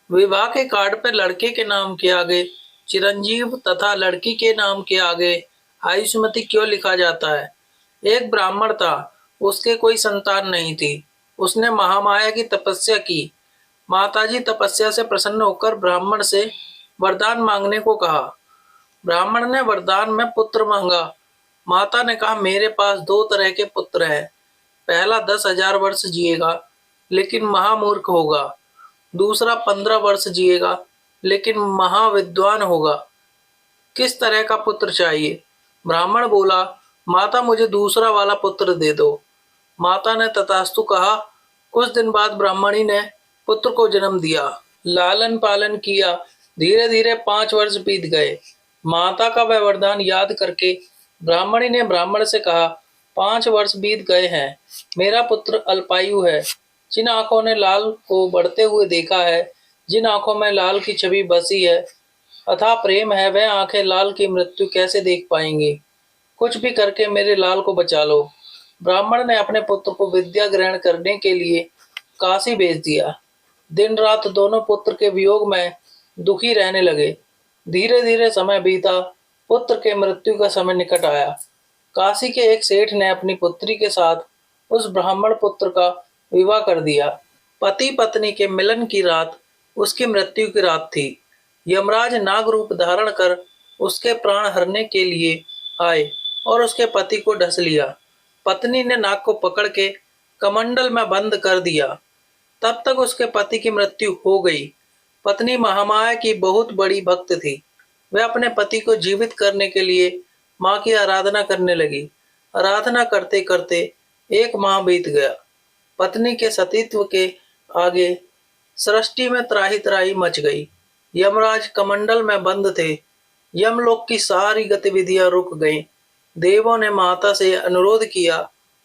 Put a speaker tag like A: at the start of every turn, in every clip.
A: विवाह के कार्ड पर लड़के के नाम के आगे चिरंजीव तथा लड़की के नाम के आगे आयुष्मती क्यों लिखा जाता है? एक ब्राह्मण था, उसके कोई संतान नहीं थी। उसने महामाया की तपस्या की। माताजी तपस्या से प्रसन्न होकर ब्राह्मण से वरदान मांगने को कहा। ब्राह्मण ने वरदान में पुत्र मांगा। माता ने कहा, मेरे पास दो तरह के पुत्र हैं। पहला 10,000 वर्ष जिएगा लेकिन महामूर्ख होगा। दूसरा 15 वर्ष जिएगा लेकिन महाविद्वान होगा। किस तरह का पुत्र चाहिए? ब्राह्मण बोला, माता मुझे दूसरा वाला पुत्र दे दो। माता ने तथास्तु कहा। कुछ दिन बाद ब्राह्मणी ने पुत्र को जन्म दिया। लालन पालन किया। धीरे धीरे 5 वर्ष बीत गए। माता का वह वरदान याद करके ब्राह्मणी ने ब्राह्मण से कहा, 5 वर्ष बीत गए हैं, मेरा पुत्र अल्पायु है। जिन आंखों ने लाल को बढ़ते हुए देखा है, जिन आंखों में लाल की छवि बसी है, अथाह प्रेम है, वह आंखें लाल की मृत्यु कैसे देख पाएंगी? कुछ भी करके मेरे लाल को बचा लो। ब्राह्मण ने अपने पुत्र को विद्या ग्रहण करने के लिए काशी भेज दिया। दिन रात दोनों पुत्र के वियोग में दुखी रहने लगे। धीरे धीरे समय बीता। पुत्र के मृत्यु का समय निकट आया। काशी के एक सेठ ने अपनी पुत्री के साथ उस ब्राह्मण पुत्र का विवाह कर दिया। पति पत्नी के मिलन की रात उसकी मृत्यु की रात थी। यमराज नाग रूप धारण कर उसके प्राण हरने के लिए आए और उसके पति को ढस लिया। पत्नी ने नाग को पकड़ के कमंडल में बंद कर दिया। तब तक उसके पति की मृत्यु हो गई। पत्नी महामाया की बहुत बड़ी भक्त थी। वह अपने पति को जीवित करने के लिए माँ की आराधना करने लगी। आराधना करते करते 1 माह बीत गया। पत्नी के सतीत्व के आगे सृष्टि में त्राही त्राही मच गई। यमराज कमंडल में बंद थे। यमलोक की सारी गतिविधियां रुक गईं। देवों ने माता से अनुरोध किया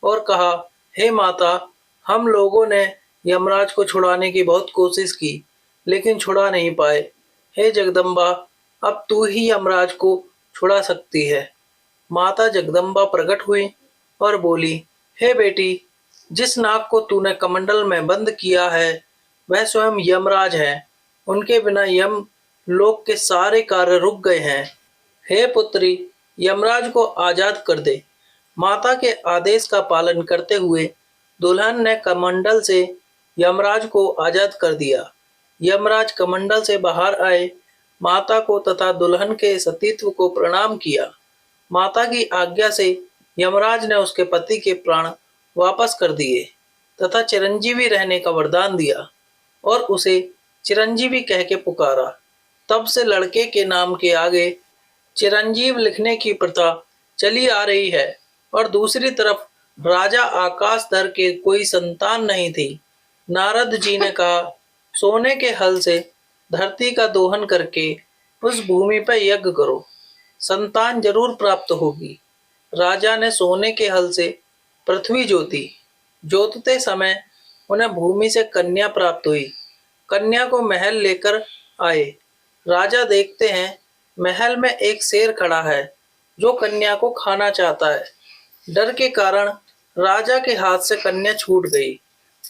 A: और कहा, हे माता, हम लोगों ने यमराज को छुड़ाने की बहुत कोशिश की लेकिन छुड़ा नहीं पाए। हे जगदम्बा, अब तू ही यमराज को छुड़ा सकती है। माता जगदम्बा प्रकट हुई और बोली, हे बेटी, जिस नाग को तूने कमंडल में बंद किया है वह स्वयं यमराज है। उनके बिना यम लोक के सारे कार्य रुक गए हैं। हे पुत्री, यमराज को आजाद कर दे। माता के आदेश का पालन करते हुए दुल्हन ने कमंडल से यमराज को आजाद कर दिया। यमराज कमंडल से बाहर आए, माता को तथा दुल्हन के सतीत्व को प्रणाम किया। माता की आज्ञा से यमराज ने उसके पति के प्राण वापस कर दिए तथा चिरंजीवी रहने का वरदान दिया और उसे चिरंजीवी कह के पुकारा। तब से लड़के के नाम के आगे चिरंजीव लिखने की प्रथा चली आ रही है और दूसरी तरफ राजा आकाशधर के कोई संतान नहीं थी। नारद जी ने कहा, सोने के हल से धरती का दोहन करके उस भूमि पर यज्ञ करो, संतान जरूर प्राप्त होगी। राजा ने सोने के हल से पृथ्वी जोती। जोतते समय उन्हें भूमि से कन्या प्राप्त हुई। कन्या को महल लेकर आए। राजा देखते हैं महल में एक शेर खड़ा है जो कन्या को खाना चाहता है। डर के कारण राजा के हाथ से कन्या छूट गई।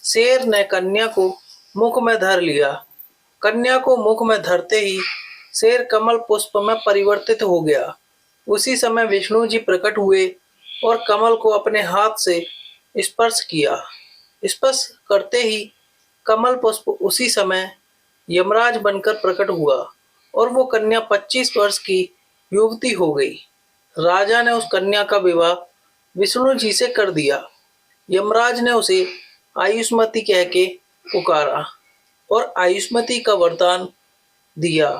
A: शेर ने कन्या को मुख में धर लिया। कन्या को मुख में धरते ही शेर कमल पुष्प में परिवर्तित हो गया। उसी समय विष्णु जी प्रकट हुए और कमल को अपने हाथ से स्पर्श किया। स्पर्श करते ही कमल पुष्प उसी समय यमराज बनकर प्रकट हुआ और वो कन्या 25 वर्ष की युवती हो गई। राजा ने उस कन्या का विवाह विष्णु जी से कर दिया। यमराज ने उसे आयुष्मती कह के पुकारा और आयुष्मती का वरदान दिया।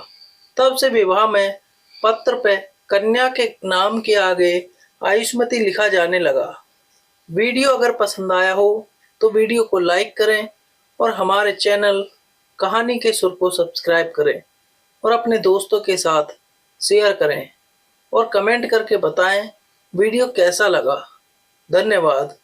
A: तब से विवाह में पत्र पे कन्या के नाम के आगे आयुष्मती लिखा जाने लगा। वीडियो अगर पसंद आया हो तो वीडियो को लाइक करें और हमारे चैनल कहानी के सुर को सब्सक्राइब करें और अपने दोस्तों के साथ शेयर करें और कमेंट करके बताएं वीडियो कैसा लगा। धन्यवाद।